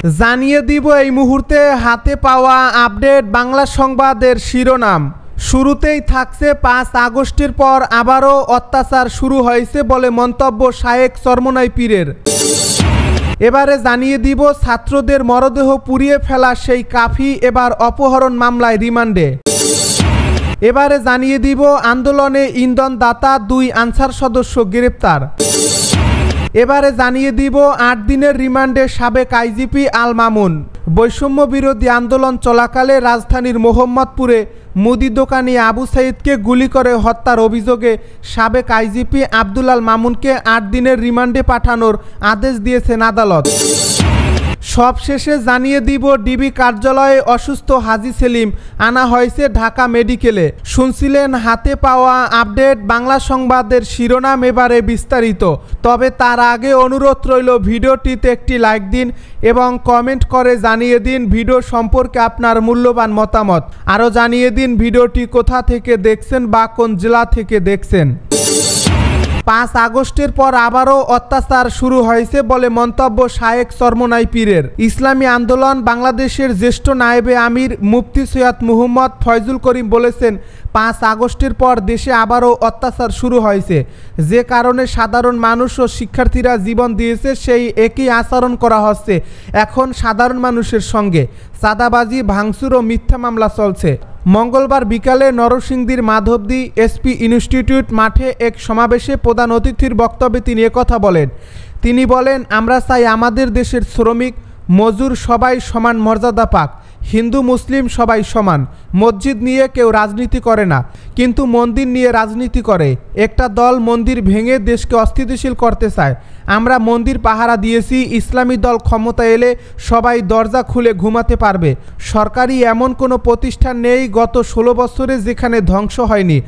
জানিয়ে দিব এই মুহূর্তে হাতে পাওয়া আপডেট বাংলা সংবাদের শিরোনাম। শুরুতেই থাকছে 5 আগস্টের পর আবারও অত্যাচার শুরু হয়েছে বলে মন্তব্য শায়েখ চরমোনাই পীরের। এবারে জানিয়ে দিব ছাত্রদের মরদেহ পুড়িয়ে ফেলা সেই কাফি এবার অপহরণ মামলায় রিমান্ডে। এবারে জানিয়ে দিব আন্দোলনে ইন্ধনদাতা 2 আনসার সদস্য গ্রেপ্তার। এবারে জানিয়ে দিব 8 দিনের রিমান্ডে সাবেক আইজিপি আল মামুন। বৈষম্য বিরোধী আন্দোলন চলাকালে রাজধানীর মোহাম্মদপুরে মুদি দোকানি আবু সাইদকে গুলি করে হত্যার অভিযোগে সাবেক আইজিপি আব্দুল আল মামুনকে 8 দিনের রিমান্ডে পাঠানোর আদেশ দিয়েছেন আদালত। সবশেষে জানিয়ে দিব ডিবি কার্যালয়ে অসুস্থ হাজী সেলিম আনা হয়েছে ঢাকা মেডিকেলে। শুনছিলেন হাতে পাওয়া আপডেট বাংলা সংবাদের শিরোনাম, এবারে বিস্তারিত। তবে তার আগে অনুরোধ রইল ভিডিওটিতে একটি লাইক দিন এবং কমেন্ট করে জানিয়ে দিন ভিডিও সম্পর্কে আপনার মূল্যবান মতামত। আরও জানিয়ে দিন ভিডিওটি কোথা থেকে দেখছেন বা কোন জেলা থেকে দেখছেন। 5 আগস্টের পর আবারও অত্যাচার শুরু হয়েছে বলে মন্তব্য শায়েখ চরমোনাই পীরের। ইসলামী আন্দোলন বাংলাদেশের জ্যেষ্ঠ নায়েবে আমির মুফতি সৈয়দ মুহম্মদ ফয়জুল করিম বলেছেন, 5 আগস্টের পর দেশে আবারও অত্যাচার শুরু হয়েছে। যে কারণে সাধারণ মানুষ ও শিক্ষার্থীরা জীবন দিয়েছে সেই একই আচরণ করা হচ্ছে এখন সাধারণ মানুষের সঙ্গে। চাঁদাবাজি, ভাঙচুর ও মিথ্যা মামলা চলছে। মঙ্গলবার বিকালে নরসিংদীর মাধবদী এসপি ইনস্টিটিউট মাঠে এক সমাবেশে প্রধান অতিথির বক্তব্যে তিনি একথা বলেন। তিনি বলেন, আমরা চাই আমাদের দেশের শ্রমিক মজুর সবাই সমান মর্যাদা পাক। হিন্দু মুসলিম সবাই সমান। মসজিদ নিয়ে কেউ রাজনীতি করে না, কিন্তু মন্দির নিয়ে রাজনীতি করে। একটা দল মন্দির ভেঙে দেশকে অস্থিতিশীল করতে চায়। আমরা মন্দির পাহারা দিয়েছি, ইসলামী দল ক্ষমতা এলে সবাই দরজা খুলে ঘুমাতে পারবে। সরকারি এমন কোনো প্রতিষ্ঠান নেই গত 16 বছরে যেখানে ধ্বংস হয়নি।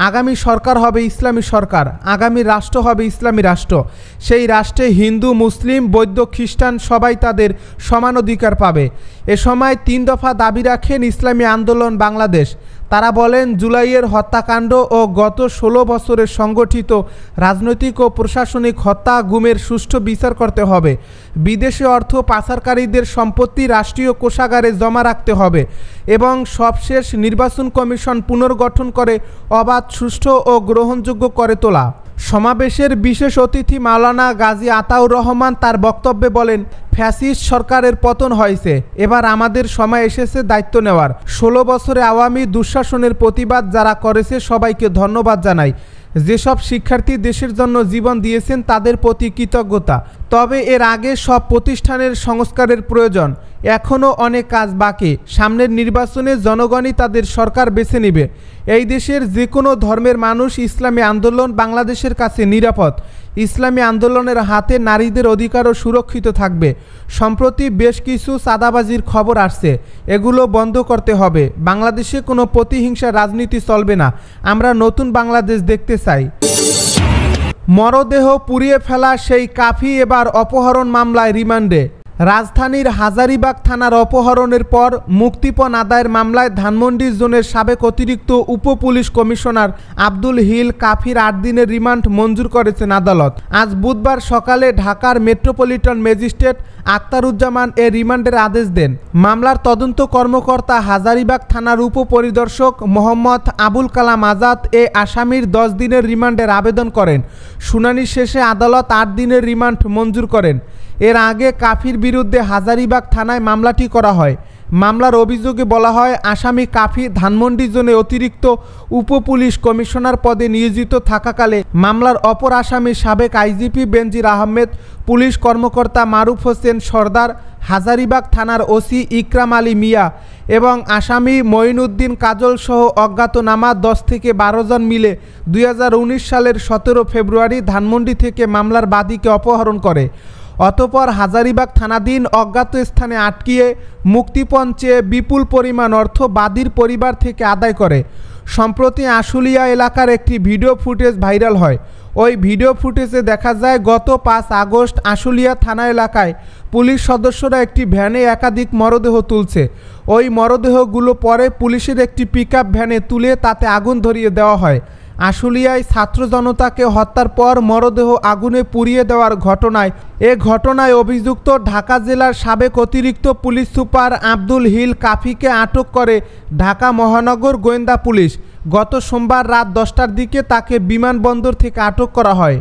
আগামী সরকার হবে ইসলামী সরকার, আগামী রাষ্ট্র হবে ইসলামী রাষ্ট্র। সেই রাষ্ট্রে হিন্দু মুসলিম বৌদ্ধ খ্রিস্টান সবাই তাদের সমান অধিকার পাবে। এ সময় 3 দফা দাবি রাখেন ইসলামী আন্দোলন বাংলাদেশ। তারা বলেন, জুলাইয়ের হত্যাকাণ্ড ও গত 16 বছরের সংগঠিত রাজনৈতিক ও প্রশাসনিক হত্যা গুমের সুষ্ঠু বিচার করতে হবে। বিদেশে অর্থ পাচারকারীদের সম্পত্তি রাষ্ট্রীয় কোষাগারে জমা রাখতে হবে এবং সবশেষ নির্বাচন কমিশন পুনর্গঠন করে অবাধ, সুষ্ঠু ও গ্রহণযোগ্য করে তোলা। সমাবেশের বিশেষ অতিথি মাওলানা গাজী আতাউর রহমান তার বক্তব্যে বলেন, ফ্যাসিস্ট সরকারের পতন হয়েছে, এবার আমাদের সময় এসেছে দায়িত্ব নেওয়ার। 16 বছরে আওয়ামী দুঃশাসনের প্রতিবাদ যারা করেছে সবাইকে ধন্যবাদ জানাই। যেসব শিক্ষার্থী দেশের জন্য জীবন দিয়েছেন তাদের প্রতি কৃতজ্ঞতা। তবে এর আগে সব প্রতিষ্ঠানের সংস্কারের প্রয়োজন। এখনও অনেক কাজ বাকি। সামনের নির্বাচনে জনগণই তাদের সরকার বেছে নেবে। এই দেশের যে কোনো ধর্মের মানুষ ইসলামী আন্দোলন বাংলাদেশের কাছে নিরাপদ। ইসলামী আন্দোলনের হাতে নারীদের অধিকারও সুরক্ষিত থাকবে। সম্প্রতি বেশ কিছু চাঁদাবাজির খবর আসছে, এগুলো বন্ধ করতে হবে। বাংলাদেশে কোনো প্রতিহিংসা রাজনীতি চলবে না। আমরা নতুন বাংলাদেশ দেখতে চাই। মরদেহ পুড়িয়ে ফেলা সেই কাফি এবার অপহরণ মামলায় রিমান্ডে। রাজধানীর হাজারীবাগ থানার অপহরণের পর মুক্তিপণ আদায়ের মামলায় ধানমন্ডি জোনের সাবেক অতিরিক্ত উপপুলিশ কমিশনার আব্দুল হিল কাফির 8 দিনের রিমান্ড মঞ্জুর করেছেন আদালত। আজ বুধবার সকালে ঢাকার মেট্রোপলিটন ম্যাজিস্ট্রেট আখতারুজ্জামান এ রিমান্ডের আদেশ দেন। মামলার তদন্ত কর্মকর্তা হাজারীবাগ থানার উপপরিদর্শক মোহাম্মদ আবুল কালাম আজাদ এ আসামির 10 দিনের রিমান্ডের আবেদন করেন। শুনানি শেষে আদালত 8 দিনের রিমান্ড মঞ্জুর করেন। এর আগে কাফির বিরুদ্ধে হাজারীবাগ থানায় মামলাটি করা হয়। মামলার অভিযোগে বলা হয়, আসামি কাফি ধানমন্ডি জোনে অতিরিক্ত উপপুলিশ কমিশনার পদে নিয়োজিত থাকাকালে মামলার অপর আসামি সাবেক আইজিপি বেনজির আহমেদ, পুলিশ কর্মকর্তা মারুফ হোসেন সর্দার, হাজারীবাগ থানার ওসি ইকরাম আলী মিয়া এবং আসামি মঈনুদ্দিন কাজল সহ অজ্ঞাতনামা 10 থেকে 12 জন মিলে 2019 সালের 17 ফেব্রুয়ারি ধানমন্ডি থেকে মামলার বাদীকে অপহরণ করে। অতঃপর হাজারীবাগ থানাধীন অজ্ঞাত স্থানে আটকিয়ে মুক্তিপণ চেয়ে বিপুল পরিমাণ অর্থ বাদীর পরিবার থেকে আদায় করে। সম্প্রতি আশুলিয়া এলাকার একটি ভিডিও ফুটেজ ভাইরাল হয়। ওই ভিডিও ফুটেজে দেখা যায় গত 5 আগস্ট আশুলিয়া থানা এলাকায় পুলিশ সদস্যরা একটি ভ্যানে একাধিক মরদেহ তুলছে। ওই মরদেহগুলো পরে পুলিশের একটি পিকআপ ভ্যানে তুলে তাতে আগুন ধরিয়ে দেওয়া হয়। আশুলিয়ায় ছাত্র জনতাকে হত্যার পর মরদেহ আগুনে পুড়িয়ে দেওয়ার ঘটনায় ঘটনায় অভিযুক্ত ঢাকা জেলার সাবেক অতিরিক্ত পুলিশ সুপার আব্দুল হিল কাফিকে আটক করে ঢাকা মহানগর গোয়েন্দা পুলিশ। গত সোমবার রাত 10টার দিকে তাকে বিমানবন্দর থেকে আটক করা হয়।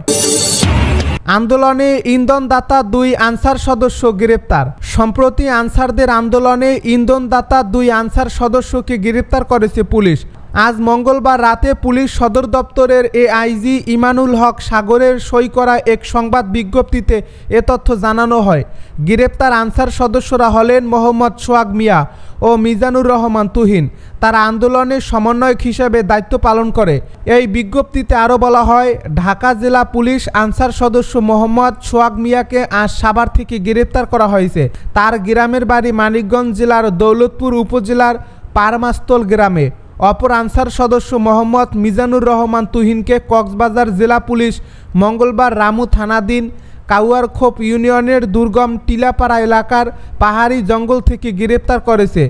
আন্দোলনে ইন্ধনদাতা 2 আনসার সদস্য গ্রেপ্তার। সম্প্রতি আনসারদের আন্দোলনে ইন্ধনদাতা 2 আনসার সদস্যকে গ্রেপ্তার করেছে পুলিশ। আজ মঙ্গলবার রাতে পুলিশ সদর দপ্তরের এআইজি ইমানুল হক সাগরের সই করা এক সংবাদ বিজ্ঞপ্তিতে এ তথ্য জানানো হয়। গ্রেপ্তার আনসার সদস্যরা হলেন মোহাম্মদ সোহাগ মিয়া ও মিজানুর রহমান তুহিন। তারা আন্দোলনের সমন্বয়ক হিসেবে দায়িত্ব পালন করে। এই বিজ্ঞপ্তিতে আরও বলা হয়, ঢাকা জেলা পুলিশ আনসার সদস্য মোহাম্মদ সোহাগ মিয়াকে আজ সাভার থেকে গ্রেপ্তার করা হয়েছে। তার গ্রামের বাড়ি মানিকগঞ্জ জেলার দৌলতপুর উপজেলার পারমাস্তল গ্রামে। অপর আনসার সদস্য মোহাম্মদ মিজানুর রহমান তুহিনকে কক্সবাজার জেলা পুলিশ মঙ্গলবার রামু থানাধীন কাউয়ারখোপ ইউনিয়নের দুর্গম টিলাপাড়া এলাকার পাহাড়ি জঙ্গল থেকে গ্রেপ্তার করেছে।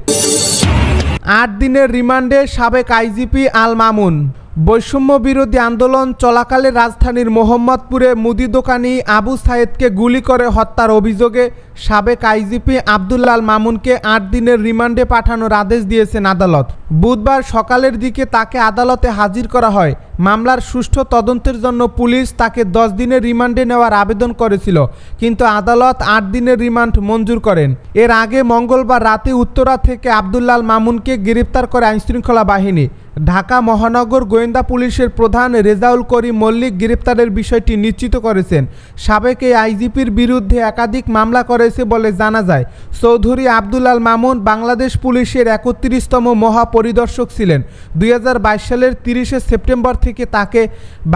8 দিনের রিমান্ডে সাবেক আইজিপি আল মামুন। বৈষম্য বিরোধী আন্দোলন চলাকালে রাজধানীর মোহাম্মদপুরে মুদি দোকানি আবু সায়েদকে গুলি করে হত্যার অভিযোগে সাবেক আইজিপি আব্দুল্লাহ আল মামুনকে 8 দিনের রিমান্ডে পাঠানোর আদেশ দিয়েছেন আদালত। বুধবার সকালের দিকে তাকে আদালতে হাজির করা হয়। মামলার সুষ্ঠু তদন্তের জন্য পুলিশ তাকে 10 দিনের রিমান্ডে নেওয়ার আবেদন করেছিল, কিন্তু আদালত 8 দিনের রিমান্ড মঞ্জুর করেন। এর আগে মঙ্গলবার রাতে উত্তরা থেকে আব্দুল্লাহ আল মামুনকে গ্রেপ্তার করে আইনশৃঙ্খলা বাহিনী। ঢাকা মহানগর গোয়েন্দা পুলিশের প্রধান রেজাউল করিম মল্লিক গ্রেপ্তারের বিষয়টি নিশ্চিত করেছেন। সাবেক এই আইজিপির বিরুদ্ধে একাধিক মামলা করেছে বলে জানা যায়। চৌধুরী আব্দুল্লাহ আল মামুন বাংলাদেশ পুলিশের 31তম মহাপরিদর্শক ছিলেন। 2022 সালের 30 সেপ্টেম্বর থেকে তাকে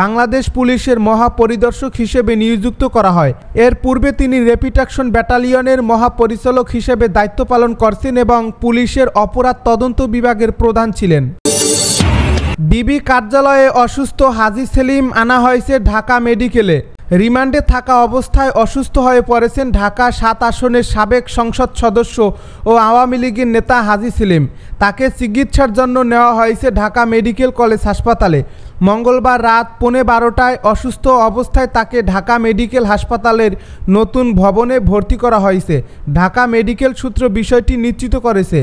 বাংলাদেশ পুলিশের মহাপরিদর্শক হিসেবে নিযুক্ত করা হয়। এর পূর্বে তিনি র্যাপিড অ্যাকশন ব্যাটালিয়নের মহাপরিচালক হিসেবে দায়িত্ব পালন করছেন এবং পুলিশের অপরাধ তদন্ত বিভাগের প্রধান ছিলেন। ডিবি কার্যালয়ে অসুস্থ হাজী সেলিম আনা হয়েছে ঢাকা মেডিকেলে। রিমান্ডে থাকা অবস্থায় অসুস্থ হয়ে পড়েছেন ঢাকা 7 আসনের সাবেক সংসদ সদস্য ও আওয়ামী লীগের নেতা হাজী সেলিম। তাকে চিকিৎসার জন্য নেওয়া হয়েছে ঢাকা মেডিকেল কলেজ হাসপাতালে। মঙ্গলবার রাত 12:15টায় অসুস্থ অবস্থায় তাকে ঢাকা মেডিকেল হাসপাতালের নতুন ভবনে ভর্তি করা হয়েছে। ঢাকা মেডিকেল সূত্র বিষয়টি নিশ্চিত করেছে।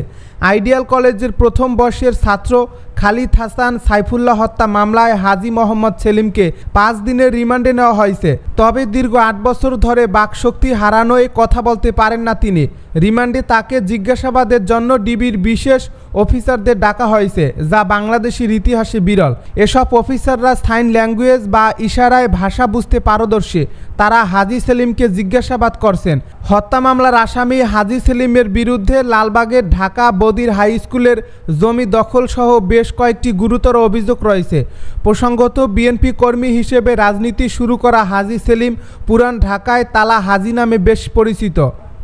আইডিয়াল কলেজের প্রথম বর্ষের ছাত্র খালিদ হাসান সাইফুল্লাহ হত্যা মামলায় হাজী মোহাম্মদ সেলিমকে 5 দিনের রিমান্ডে নেওয়া হয়েছে। তবে দীর্ঘ 8 বছর ধরে বাকশক্তি হারানোয় কথা বলতে পারেন না তিনি। রিমান্ডে তাকে জিজ্ঞাসাবাদের জন্য ডিবির বিশেষ অফিসারদের ডাকা হয়েছে, যা বাংলাদেশের ইতিহাসে বিরল। এসব অফিসাররা সাইন ল্যাঙ্গুয়েজ বা ইশারায় ভাষা বুঝতে পারদর্শী। তারা হাজী সেলিমকে জিজ্ঞাসাবাদ করছেন। হত্যা মামলার আসামি হাজী সেলিমের বিরুদ্ধে লালবাগের ঢাকা বদির হাই স্কুলের জমি দখল সহ বেশ কয়েকটি গুরুতর অভিযোগ রয়েছে। প্রসঙ্গত, বিএনপি কর্মী হিসেবে রাজনীতি শুরু করা হাজী সেলিম পুরান ঢাকায় তালা হাজী নামে বেশ পরিচিত।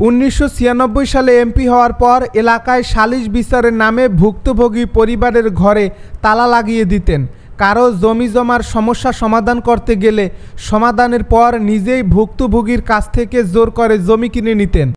1996 সালে এমপি হওয়ার পর এলাকায় সালিশ বিচারের নামে ভুক্তভোগী পরিবারের ঘরে তালা লাগিয়ে দিতেন। কারো জমি জমার সমস্যা সমাধান করতে গেলে সমাধানের পর নিজেই ভুক্তভোগীর কাছ থেকে জোর করে জমি কিনে নিতেন।